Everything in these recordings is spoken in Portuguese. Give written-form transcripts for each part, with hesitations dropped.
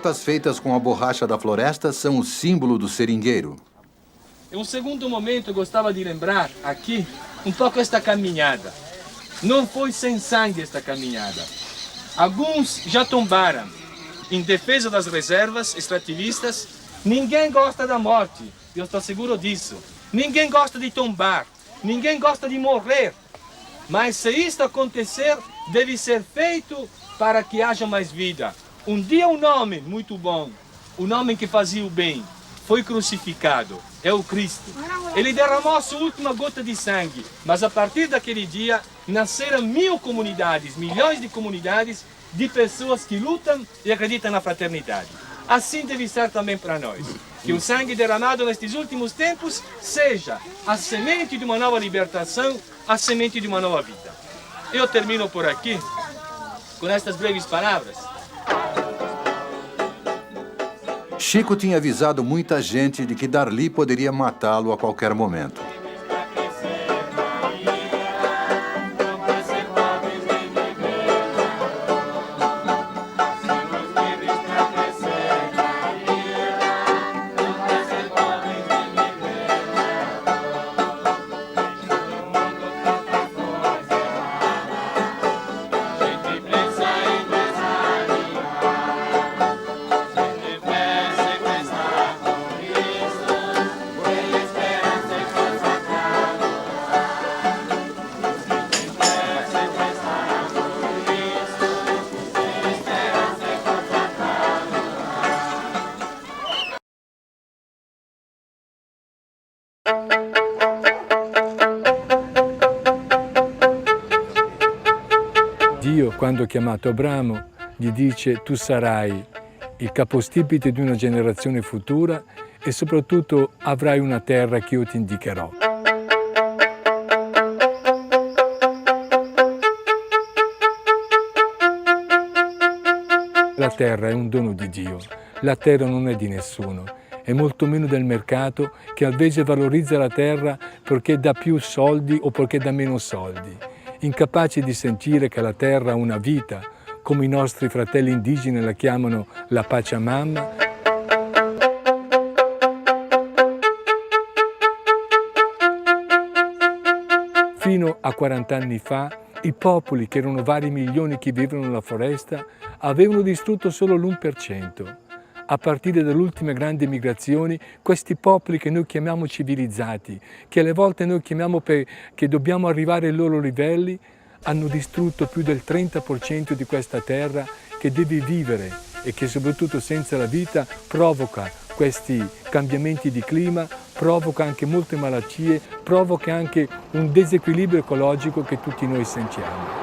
botas feitas com a borracha da floresta são o símbolo do seringueiro. Em um segundo momento, eu gostava de lembrar aqui um pouco esta caminhada. Não foi sem sangue esta caminhada. Alguns já tombaram em defesa das reservas extrativistas. Ninguém gosta da morte, eu estou seguro disso. Ninguém gosta de tombar, ninguém gosta de morrer. Mas se isto acontecer, deve ser feito para que haja mais vida. Um dia um homem muito bom, um homem que fazia o bem, foi crucificado, é o Cristo. Ele derramou a sua última gota de sangue, mas a partir daquele dia nasceram 1000 comunidades, milhões de comunidades de pessoas que lutam e acreditam na fraternidade. Assim deve ser também para nós. Que o sangue derramado nestes últimos tempos seja a semente de uma nova libertação, a semente de uma nova vida. Eu termino por aqui com estas breves palavras. Chico tinha avisado muita gente de que Darli poderia matá-lo a qualquer momento. Dio, quando ha chiamato Abramo, gli dice: tu sarai il capostipite di una generazione futura e soprattutto avrai una terra che io ti indicherò. La terra è un dono di Dio, la terra non è di nessuno, e molto meno del mercato che invece valorizza la terra perché dà più soldi o perché dà meno soldi. Incapaci di sentire che la terra ha una vita, come i nostri fratelli indigeni la chiamano la Pachamama. Fino a 40 anni fa, i popoli, che erano vari milioni che vivevano nella foresta, avevano distrutto solo l'1%. A partire dalle ultime grandi migrazioni, questi popoli che noi chiamiamo civilizzati, che alle volte noi chiamiamo che dobbiamo arrivare ai loro livelli, hanno distrutto più del 30% di questa terra che deve vivere e che soprattutto senza la vita provoca questi cambiamenti di clima, provoca anche molte malattie, provoca anche un disequilibrio ecologico che tutti noi sentiamo.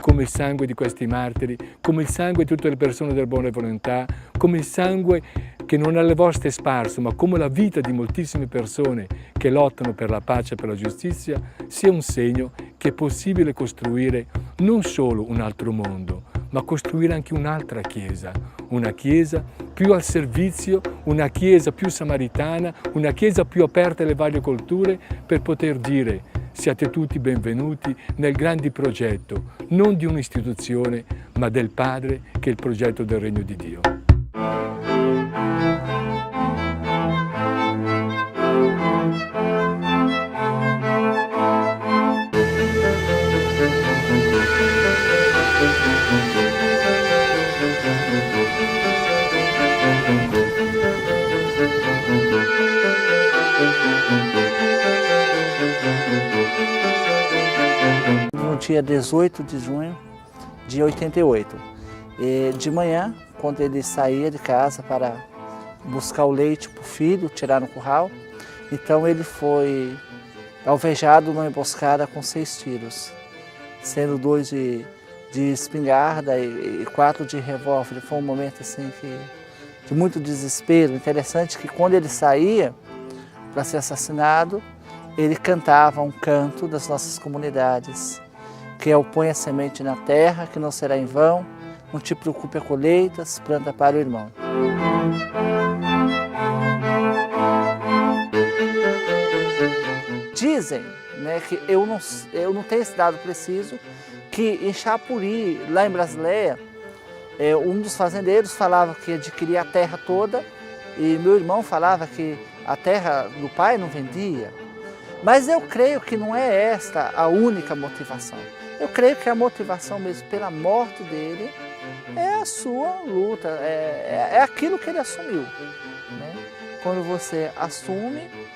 Come il sangue di questi martiri, come il sangue di tutte le persone della buona volontà, come il sangue che non alle vostre è sparso, ma come la vita di moltissime persone che lottano per la pace e per la giustizia, sia un segno che è possibile costruire non solo un altro mondo, ma costruire anche un'altra Chiesa, una Chiesa più al servizio, una Chiesa più samaritana, una Chiesa più aperta alle varie culture, per poter dire: siate tutti benvenuti nel grande progetto, non di un'istituzione, ma del Padre, che è il progetto del Regno di Dio. No dia 18 de junho de 88. E de manhã, quando ele saía de casa para buscar o leite para o filho, tirar no curral, então ele foi alvejado numa emboscada com 6 tiros, sendo 2 de espingarda e 4 de revólver. Foi um momento assim de muito desespero. Interessante que quando ele saía para ser assassinado, ele cantava um canto das nossas comunidades, que é o põe a semente na terra, que não será em vão, não te preocupe a colheitas, planta para o irmão. Dizem, né, que eu não tenho esse dado preciso, que em Chapuri, lá em Brasileia, um dos fazendeiros falava que adquiria a terra toda e meu irmão falava que a terra do pai não vendia. Mas eu creio que não é esta a única motivação. Eu creio que a motivação mesmo pela morte dele é a sua luta, é aquilo que ele assumiu. Né? Quando você assume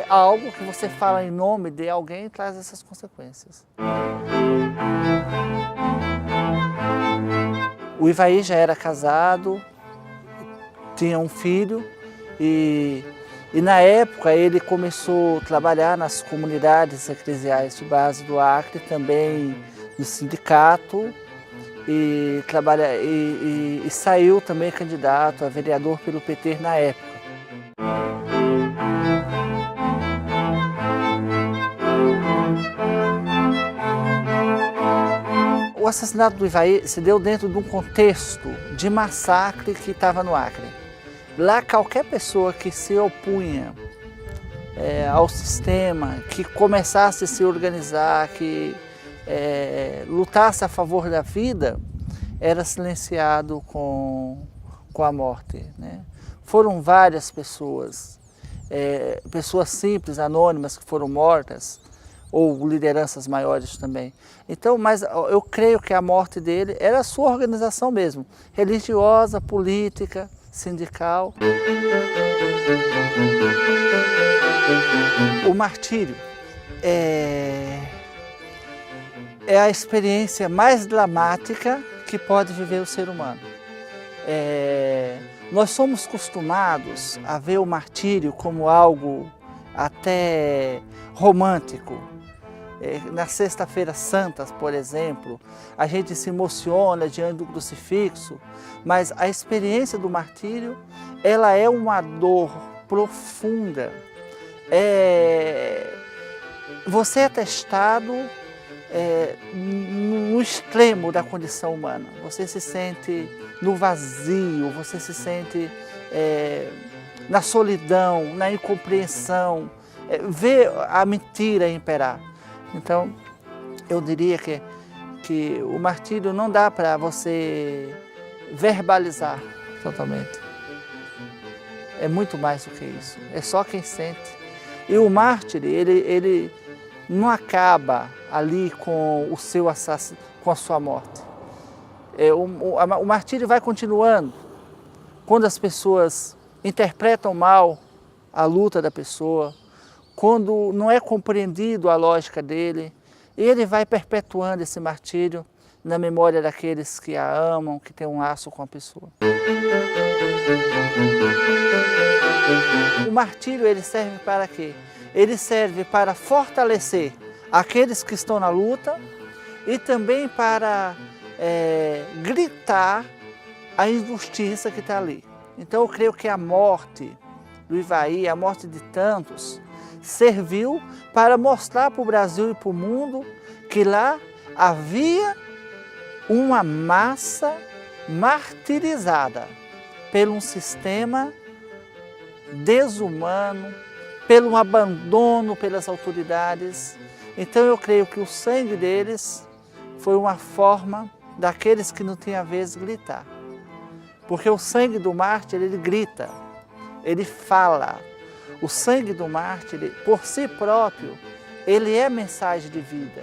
algo que você fala em nome de alguém, traz essas consequências. O Ivaí já era casado, tinha um filho e na época ele começou a trabalhar nas comunidades eclesiais de base do Acre, também no sindicato e saiu também candidato a vereador pelo PT na época. O assassinato do Ivaí se deu dentro de um contexto de massacre que estava no Acre. Lá, qualquer pessoa que se opunha ao sistema, que começasse a se organizar, que lutasse a favor da vida, era silenciado com a morte. Né? Foram várias pessoas, pessoas simples, anônimas, que foram mortas, ou lideranças maiores também. Então, mas eu creio que a morte dele era a sua organização mesmo, religiosa, política, sindical. O martírio é a experiência mais dramática que pode viver o ser humano. Nós somos acostumados a ver o martírio como algo até romântico. Na Sexta-feira Santa, por exemplo, a gente se emociona diante do crucifixo, mas a experiência do martírio, ela é uma dor profunda. Você é testado no extremo da condição humana. Você se sente no vazio, você se sente na solidão, na incompreensão, vê a mentira imperar. Então, eu diria que o martírio não dá para você verbalizar totalmente. É muito mais do que isso. É só quem sente. E o mártir, ele não acaba ali com o seu assassino, com a sua morte. O martírio vai continuando. Quando as pessoas interpretam mal a luta da pessoa, quando não é compreendido a lógica dele, ele vai perpetuando esse martírio na memória daqueles que a amam, que têm um laço com a pessoa. O martírio, ele serve para quê? Ele serve para fortalecer aqueles que estão na luta e também para gritar a injustiça que está ali. Então eu creio que a morte do Ivaí, a morte de tantos, serviu para mostrar para o Brasil e para o mundo que lá havia uma massa martirizada por um sistema desumano, pelo abandono pelas autoridades. Então eu creio que o sangue deles foi uma forma daqueles que não tinham a vez gritar. Porque o sangue do mártir, ele grita, ele fala. O sangue do mártir, por si próprio, ele é mensagem de vida.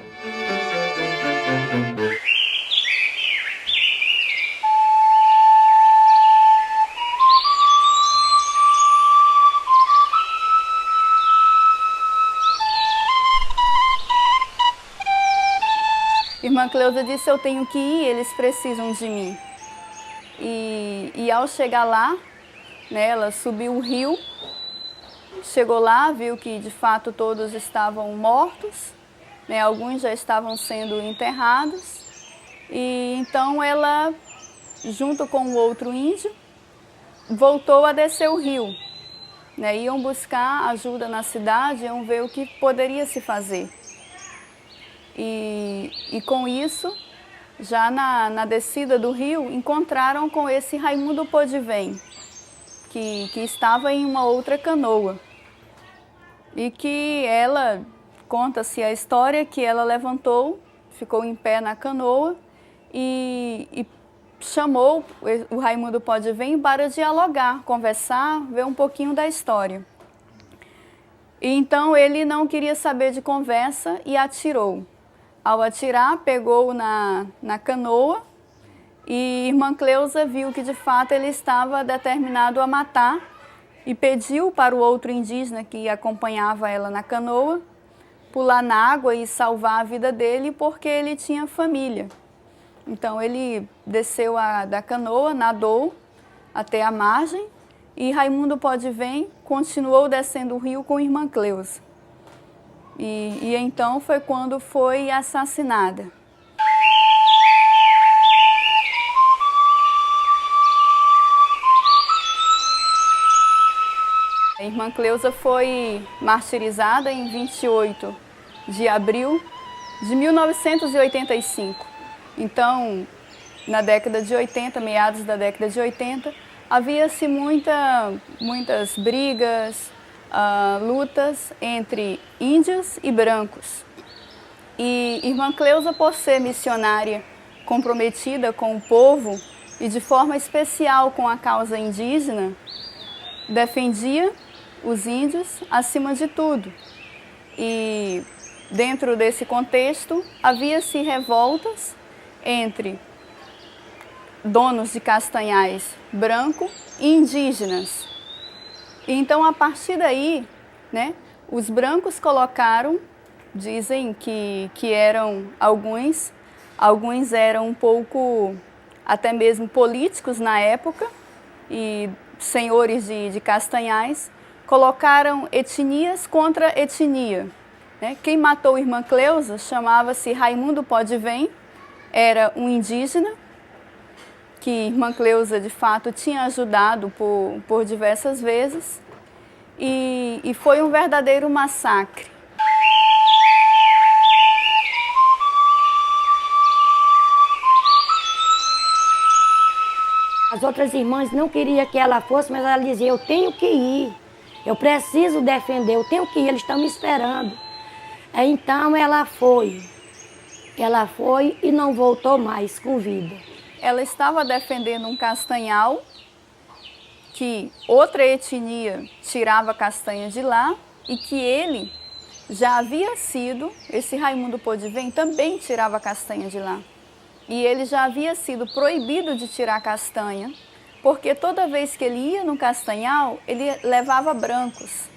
Irmã Cleusa disse: eu tenho que ir, eles precisam de mim. E ao chegar lá, né, ela subiu o rio, chegou lá, viu que de fato todos estavam mortos, né, alguns já estavam sendo enterrados. E então ela, junto com o outro índio, voltou a descer o rio. Né, iam buscar ajuda na cidade, iam ver o que poderia se fazer. E com isso, já na descida do rio, encontraram com esse Raimundo Podivém, que estava em uma outra canoa. E que ela conta-se a história que ela levantou, ficou em pé na canoa e chamou o Raimundo Pode Vem para dialogar, conversar, ver um pouquinho da história. E então ele não queria saber de conversa e atirou. Ao atirar, pegou na canoa e irmã Cleusa viu que de fato ele estava determinado a matar e pediu para o outro indígena que acompanhava ela na canoa pular na água e salvar a vida dele porque ele tinha família. Então ele desceu da canoa, nadou até a margem e Raimundo Pode Vem continuou descendo o rio com irmã Cleusa. E então foi quando foi assassinada. A irmã Cleusa foi martirizada em 28 de abril de 1985. Então, na década de 80, meados da década de 80, havia-se muitas brigas, lutas entre índios e brancos. E irmã Cleusa, por ser missionária comprometida com o povo e de forma especial com a causa indígena, defendia os índios acima de tudo. E dentro desse contexto, havia-se revoltas entre donos de castanhais branco e indígenas. E então, a partir daí, né, os brancos colocaram, dizem que eram alguns eram um pouco, até mesmo políticos na época, e senhores de castanhais, colocaram etnias contra etnia. Né? Quem matou a irmã Cleusa chamava-se Raimundo Pode Vem, era um indígena, que irmã Cleusa de fato tinha ajudado por diversas vezes, e foi um verdadeiro massacre. As outras irmãs não queriam que ela fosse, mas ela dizia, eu tenho que ir, eu preciso defender, eu tenho que ir, eles estão me esperando. Então ela foi e não voltou mais com vida. Ela estava defendendo um castanhal, que outra etnia tirava castanha de lá, e que ele já havia sido, esse Raimundo Pode Vem também tirava castanha de lá. E ele já havia sido proibido de tirar castanha, porque toda vez que ele ia no castanhal, ele levava brancos.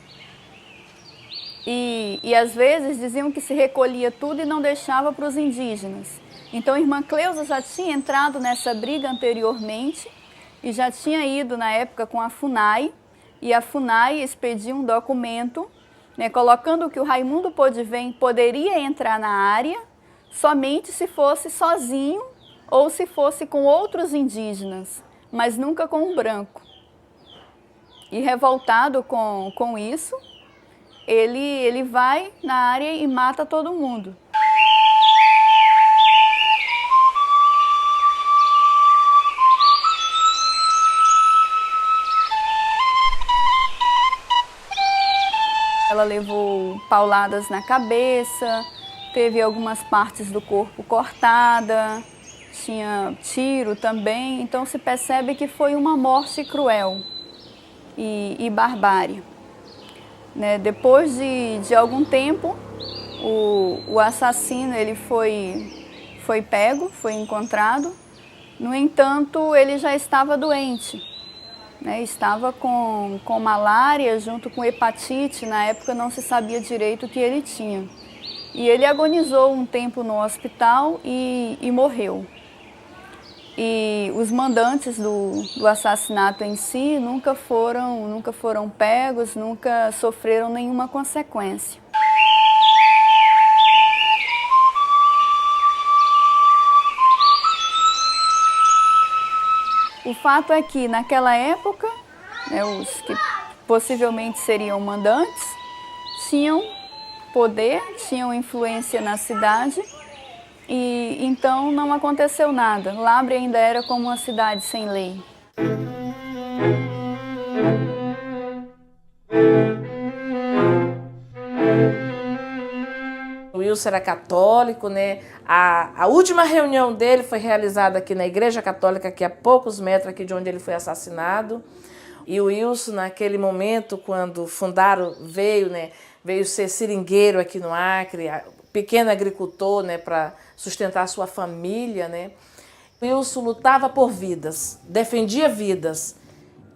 E às vezes diziam que se recolhia tudo e não deixava para os indígenas. Então a irmã Cleusa já tinha entrado nessa briga anteriormente e já tinha ido na época com a FUNAI, e a FUNAI expediu um documento, né, colocando que o Raimundo Pode Vem poderia entrar na área somente se fosse sozinho ou se fosse com outros indígenas, mas nunca com um branco. E revoltado com isso, ele vai na área e mata todo mundo. Ela levou pauladas na cabeça, teve algumas partes do corpo cortada, tinha tiro também, então se percebe que foi uma morte cruel e barbárie. Né? Depois de algum tempo, o assassino ele foi pego, foi encontrado, no entanto ele já estava doente. Né, estava com malária junto com hepatite, na época não se sabia direito o que ele tinha. E ele agonizou um tempo no hospital e morreu. E os mandantes do assassinato em si nunca foram pegos, nunca sofreram nenhuma consequência. O fato é que, naquela época, né, os que possivelmente seriam mandantes tinham poder, tinham influência na cidade e então não aconteceu nada. Labre ainda era como uma cidade sem lei. Wilson era católico, né? A última reunião dele foi realizada aqui na Igreja Católica, aqui a poucos metros aqui de onde ele foi assassinado. E o Wilson, naquele momento, quando fundaram, veio ser seringueiro aqui no Acre, pequeno agricultor, né, para sustentar a sua família, né? O Wilson lutava por vidas, defendia vidas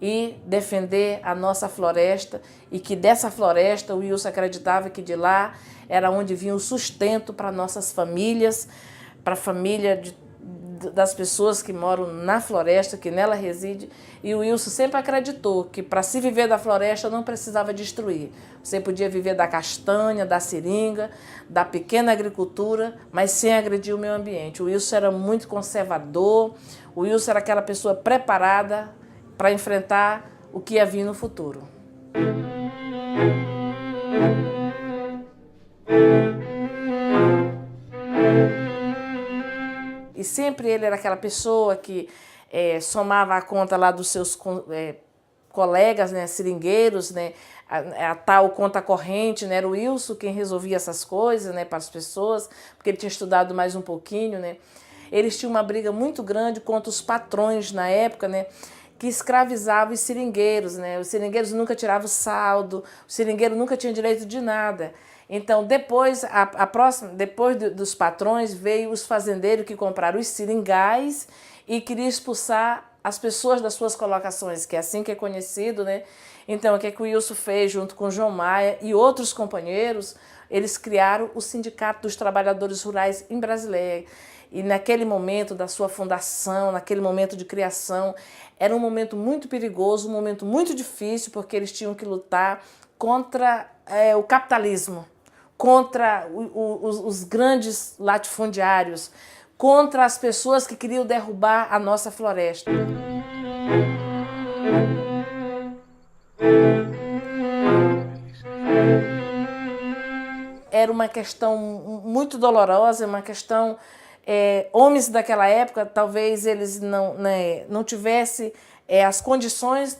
e defender a nossa floresta, e que dessa floresta o Wilson acreditava que de lá era onde vinha o sustento para nossas famílias, para a família das pessoas que moram na floresta, que nela reside. E o Wilson sempre acreditou que para se viver da floresta não precisava destruir. Você podia viver da castanha, da seringa, da pequena agricultura, mas sem agredir o meio ambiente. O Wilson era muito conservador, o Wilson era aquela pessoa preparada para enfrentar o que ia vir no futuro. E sempre ele era aquela pessoa que somava a conta lá dos seus colegas, né, seringueiros, né, a tal conta corrente, né, era o Wilson quem resolvia essas coisas, né, para as pessoas, porque ele tinha estudado mais um pouquinho, né. Eles tinham uma briga muito grande contra os patrões na época, né, que escravizavam os seringueiros, né. Os seringueiros nunca tiravam saldo, o seringueiro nunca tinha direito de nada. Então, depois dos patrões, veio os fazendeiros que compraram os seringais e queriam expulsar as pessoas das suas colocações, que é assim que é conhecido, né? Então, o que o Wilson fez, junto com o João Maia e outros companheiros, eles criaram o Sindicato dos Trabalhadores Rurais em Brasileia. E naquele momento da sua fundação, naquele momento de criação, era um momento muito perigoso, um momento muito difícil, porque eles tinham que lutar contra o capitalismo, contra os grandes latifundiários, contra as pessoas que queriam derrubar a nossa floresta. Era uma questão muito dolorosa, uma questão... homens daquela época, talvez eles não tivessem as condições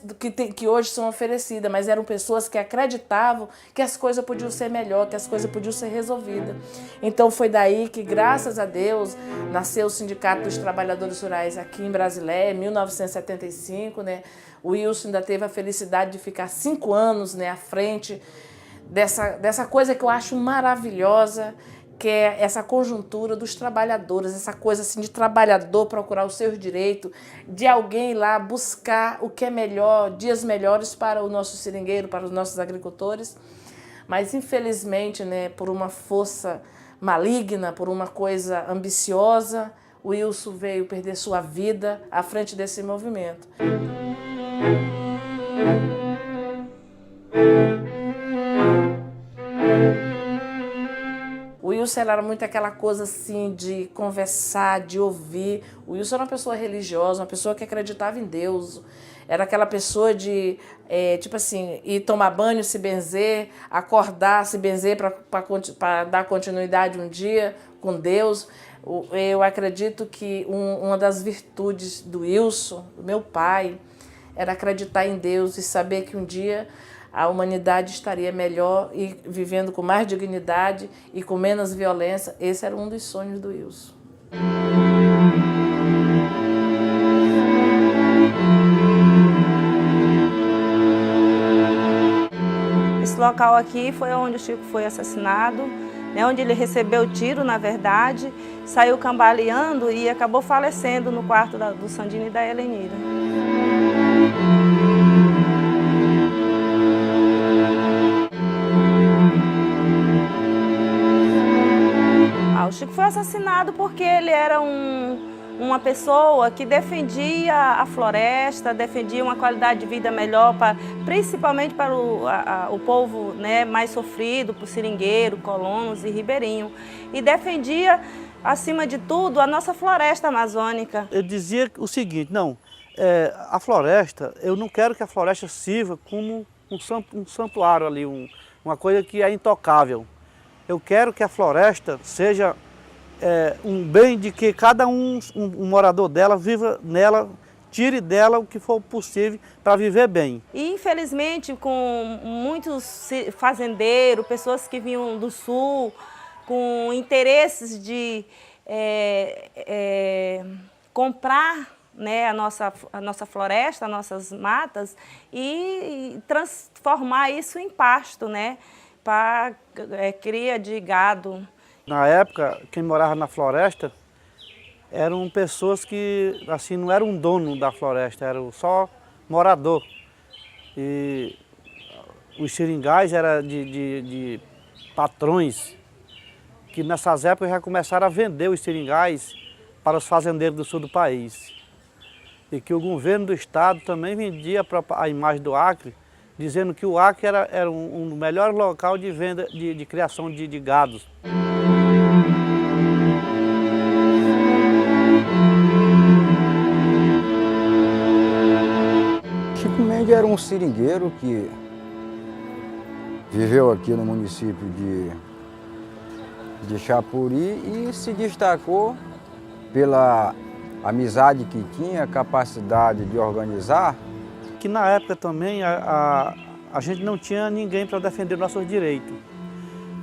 que hoje são oferecidas, mas eram pessoas que acreditavam que as coisas podiam ser melhor, que as coisas podiam ser resolvidas. Então foi daí que, graças a Deus, nasceu o Sindicato dos Trabalhadores Rurais aqui em Brasileia, em 1975. Né? O Wilson ainda teve a felicidade de ficar 5 anos, né, à frente dessa coisa que eu acho maravilhosa, que é essa conjuntura dos trabalhadores, essa coisa assim de trabalhador procurar os seus direitos, de alguém ir lá buscar o que é melhor, dias melhores para o nosso seringueiro, para os nossos agricultores. Mas, infelizmente, né, por uma força maligna, por uma coisa ambiciosa, o Wilson veio perder sua vida à frente desse movimento. O Wilson era muito aquela coisa assim de conversar, de ouvir. O Wilson era uma pessoa religiosa, uma pessoa que acreditava em Deus. Era aquela pessoa de, tipo assim, ir tomar banho, se benzer, acordar, se benzer para dar continuidade um dia com Deus. Eu acredito que uma das virtudes do Wilson, do meu pai, era acreditar em Deus e saber que um dia a humanidade estaria melhor e vivendo com mais dignidade e com menos violência. Esse era um dos sonhos do Wilson. Esse local aqui foi onde o Chico foi assassinado, né, onde ele recebeu tiro, na verdade, saiu cambaleando e acabou falecendo no quarto do Sandino e da Helenira. O Chico foi assassinado porque ele era uma pessoa que defendia a floresta, defendia uma qualidade de vida melhor, principalmente para o povo, né, mais sofrido, por seringueiro, colonos e ribeirinho. E defendia, acima de tudo, a nossa floresta amazônica. Eu dizia o seguinte, não, a floresta, eu não quero que a floresta sirva como um santuário ali, uma coisa que é intocável. Eu quero que a floresta seja um bem de que cada um morador dela viva nela, tire dela o que for possível para viver bem. E infelizmente com muitos fazendeiros, pessoas que vinham do sul, com interesses de comprar, né, a nossa floresta, as nossas matas e transformar isso em pasto, né, para cria de gado. Na época, quem morava na floresta eram pessoas que assim, não eram dono da floresta, eram só morador. E os seringais eram de patrões que nessas épocas já começaram a vender os seringais para os fazendeiros do sul do país. E que o governo do estado também vendia a imagem do Acre, dizendo que o Acre era um melhor local de venda, de criação de gados. Chico Mendes era um seringueiro que viveu aqui no município de Chapuri e se destacou pela amizade que tinha, capacidade de organizar. Que na época também a gente não tinha ninguém para defender nossos direitos.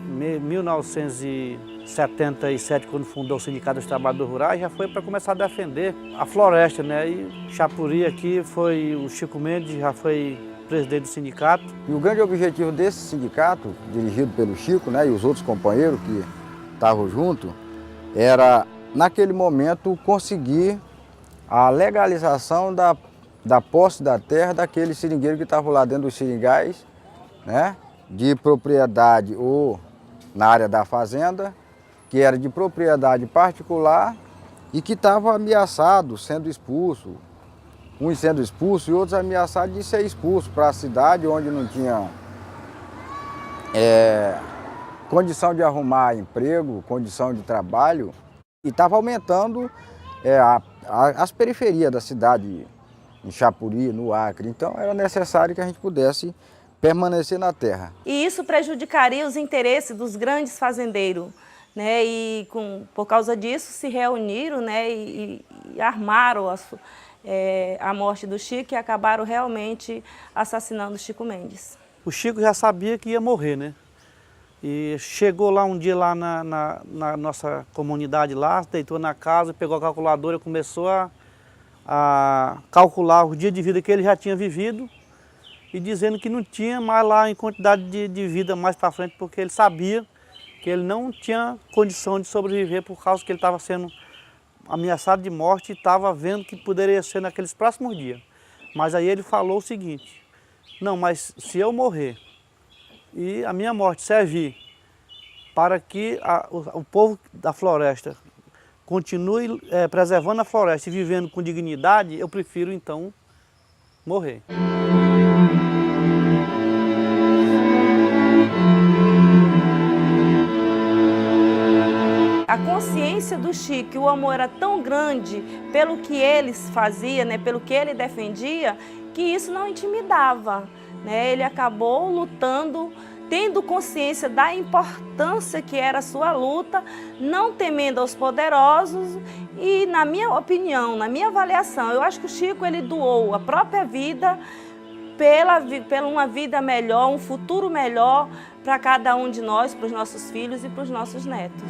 Em 1977, quando fundou o Sindicato dos Trabalhadores Rurais, já foi para começar a defender a floresta, né? E Chapuri aqui foi o Chico Mendes, já foi presidente do sindicato. E o grande objetivo desse sindicato, dirigido pelo Chico, né, e os outros companheiros que estavam junto, era, naquele momento, conseguir a legalização da posse da terra daqueles seringueiros que estavam lá dentro dos seringais, né, de propriedade ou na área da fazenda, que era de propriedade particular e que estava ameaçado, sendo expulso, uns sendo expulsos e outros ameaçados de ser expulsos para a cidade onde não tinha condição de arrumar emprego, condição de trabalho, e estava aumentando as periferias da cidade, em Chapuri, no Acre. Então era necessário que a gente pudesse permanecer na terra. E isso prejudicaria os interesses dos grandes fazendeiros, né? E por causa disso se reuniram, né? E armaram a morte do Chico e acabaram realmente assassinando o Chico Mendes. O Chico já sabia que ia morrer, né? E chegou lá um dia lá na nossa comunidade lá, deitou na casa, pegou a calculadora e começou a calcular o dia de vida que ele já tinha vivido e dizendo que não tinha mais lá em quantidade de vida mais para frente, porque ele sabia que ele não tinha condição de sobreviver por causa que ele estava sendo ameaçado de morte e estava vendo que poderia ser naqueles próximos dias. Mas aí ele falou o seguinte: não, mas se eu morrer e a minha morte servir para que o povo da floresta continue preservando a floresta e vivendo com dignidade, eu prefiro então morrer. A consciência do Chico, o amor era tão grande pelo que ele fazia, né, pelo que ele defendia, que isso não intimidava, né? Ele acabou lutando, tendo consciência da importância que era a sua luta, não temendo aos poderosos e, na minha opinião, na minha avaliação, eu acho que o Chico ele doou a própria vida pela uma vida melhor, um futuro melhor para cada um de nós, para os nossos filhos e para os nossos netos.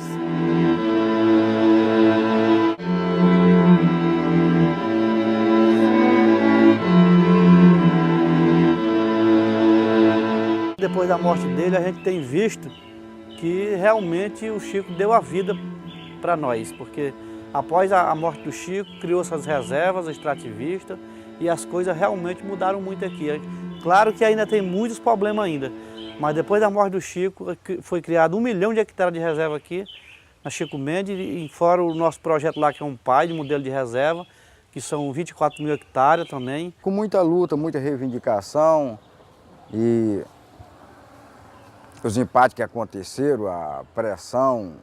Depois da morte dele, a gente tem visto que realmente o Chico deu a vida para nós, porque após a morte do Chico, criou essas reservas extrativistas e as coisas realmente mudaram muito aqui. Claro que ainda tem muitos problemas ainda, mas depois da morte do Chico, foi criado 1 milhão de hectares de reserva aqui, na Chico Mendes, e fora o nosso projeto lá, que é um PAI, de modelo de reserva, que são 24 mil hectares também. Com muita luta, muita reivindicação e os empates que aconteceram, a pressão,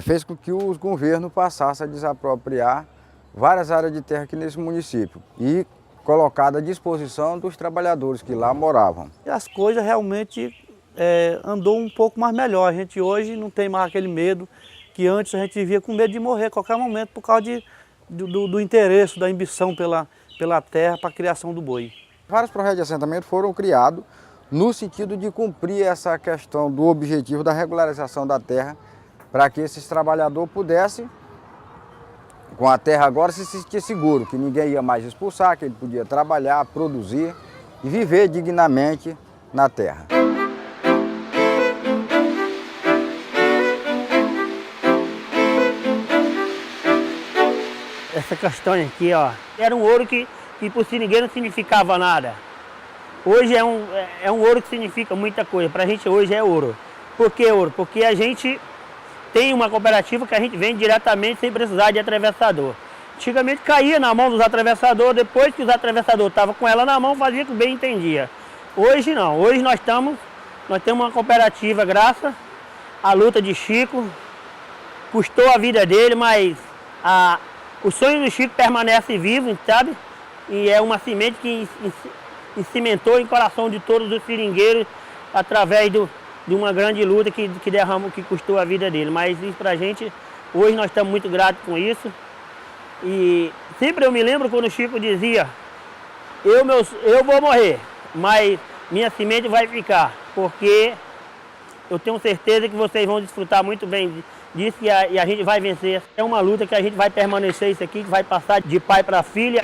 fez com que os governos passassem a desapropriar várias áreas de terra aqui nesse município e colocada à disposição dos trabalhadores que lá moravam. E as coisas realmente andou um pouco mais melhor. A gente hoje não tem mais aquele medo que antes a gente vivia com medo de morrer a qualquer momento por causa do interesse, da ambição pela terra para a criação do boi. Vários projetos de assentamento foram criados no sentido de cumprir essa questão do objetivo da regularização da terra, para que esses trabalhadores pudessem, com a terra agora, se sentir seguro, que ninguém ia mais expulsar, que ele podia trabalhar, produzir e viver dignamente na terra. Essa castanha aqui, ó, era um ouro que para o seringueiro não significava nada. Hoje é um ouro que significa muita coisa. Para a gente hoje é ouro. Por que ouro? Porque a gente tem uma cooperativa que a gente vende diretamente sem precisar de atravessador. Antigamente caía na mão dos atravessadores, depois que os atravessadores estavam com ela na mão, fazia o que bem entendia. Hoje não, hoje nós temos uma cooperativa, graças à luta de Chico, custou a vida dele, mas o sonho do Chico permanece vivo, sabe? E é uma semente que cimentou em coração de todos os seringueiros através de uma grande luta que custou a vida dele. Mas isso pra gente, hoje nós estamos muito gratos com isso. E sempre eu me lembro quando o Chico dizia, eu vou morrer, mas minha semente vai ficar, porque eu tenho certeza que vocês vão desfrutar muito bem disso e a gente vai vencer. É uma luta que a gente vai permanecer isso aqui, que vai passar de pai para filha.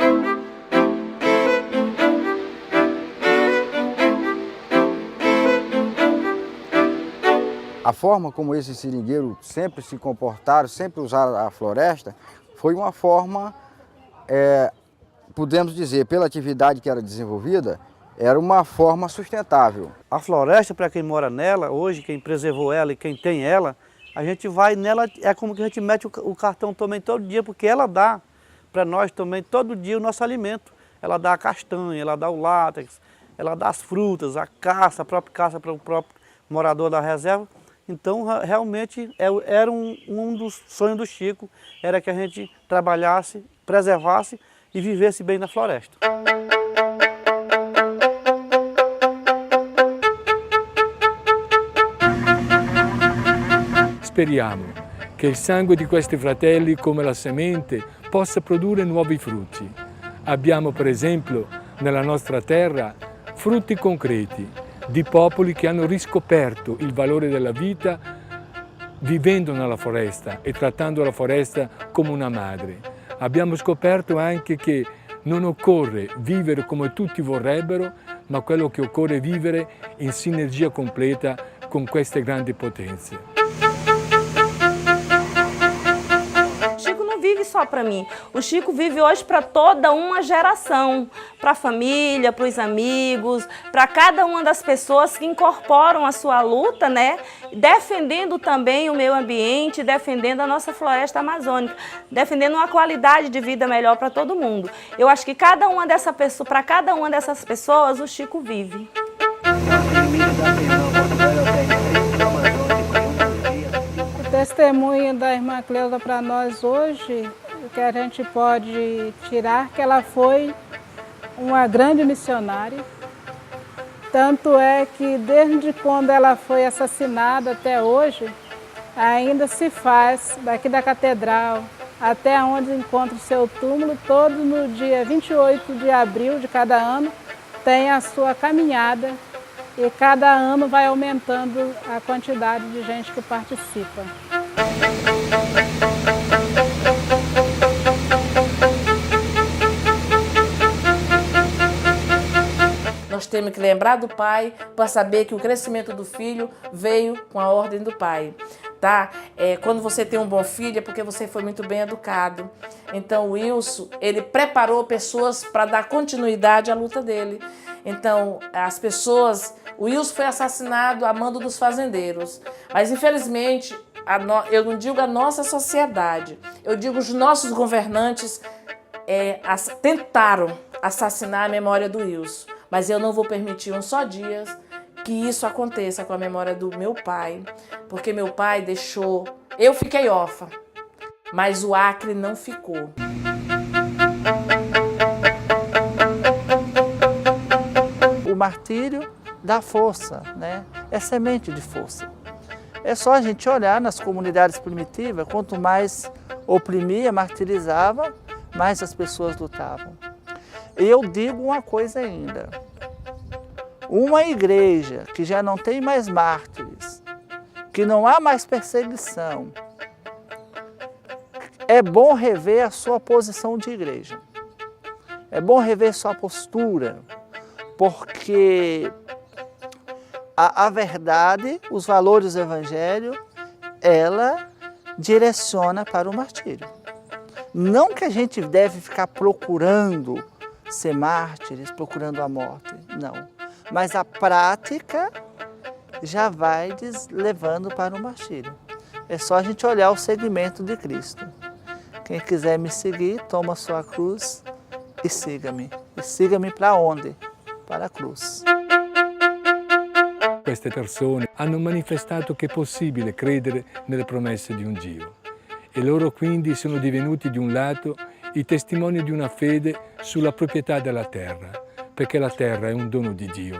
A forma como esses seringueiros sempre se comportaram, sempre usaram a floresta, foi uma forma, podemos dizer, pela atividade que era desenvolvida, era uma forma sustentável. A floresta, para quem mora nela, hoje quem preservou ela e quem tem ela, a gente vai nela, é como que a gente mete o cartão também todo dia, porque ela dá para nós também todo dia o nosso alimento. Ela dá a castanha, ela dá o látex, ela dá as frutas, a própria caça para o próprio morador da reserva. Então, realmente, era um dos sonhos do Chico, era que a gente trabalhasse, preservasse e vivesse bem na floresta. Speriamo che il sangue di questi fratelli, come la semente, possa produrre nuovi frutti. Abbiamo, per esempio, nella nostra terra, frutti concreti di popoli che hanno riscoperto il valore della vita vivendo nella foresta e trattando la foresta come una madre. Abbiamo scoperto anche che non occorre vivere come tutti vorrebbero, ma quello che occorre vivere in sinergia completa con queste grandi potenze. Chico não vive só para mim. O Chico vive hoje para toda uma geração, para a família, para os amigos, para cada uma das pessoas que incorporam a sua luta, né? Defendendo também o meio ambiente, defendendo a nossa floresta amazônica, defendendo uma qualidade de vida melhor para todo mundo. Eu acho que para cada uma dessas pessoas, o Chico vive. O testemunho da irmã Cleusa para nós hoje, o que a gente pode tirar, que ela foi uma grande missionária. Tanto é que desde quando ela foi assassinada até hoje, ainda se faz, daqui da catedral até onde encontra o seu túmulo, todo no dia 28 de abril de cada ano, tem a sua caminhada e cada ano vai aumentando a quantidade de gente que participa. Nós temos que lembrar do pai para saber que o crescimento do filho veio com a ordem do pai. Tá? Quando você tem um bom filho é porque você foi muito bem educado. Então o Wilson, ele preparou pessoas para dar continuidade à luta dele. Então as pessoas, o Wilson foi assassinado a mando dos fazendeiros, mas infelizmente, eu não digo a nossa sociedade, eu digo os nossos governantes tentaram assassinar a memória do Wilson, mas eu não vou permitir um só dia que isso aconteça com a memória do meu pai, porque meu pai deixou, eu fiquei órfã, mas o Acre não ficou. O martírio dá força, né? É semente de força. É só a gente olhar nas comunidades primitivas, quanto mais oprimia, martirizava, mais as pessoas lutavam. E eu digo uma coisa ainda, Uma igreja que já não tem mais mártires, que não há mais perseguição, é bom rever a sua posição de igreja. É bom rever sua postura, porque a verdade, os valores do Evangelho, ela direciona para o martírio. Não que a gente deve ficar procurando ser mártires, procurando a morte, não. Mas a prática já vai levando para o martírio. É só a gente olhar o segmento de Cristo. Quem quiser me seguir, toma sua cruz e siga-me. E siga-me para onde? Para a cruz. Queste persone hanno manifestato che è possibile credere nelle promesse di un Dio e loro quindi sono divenuti di un lato i testimoni di una fede sulla proprietà della terra, perché la terra è un dono di Dio.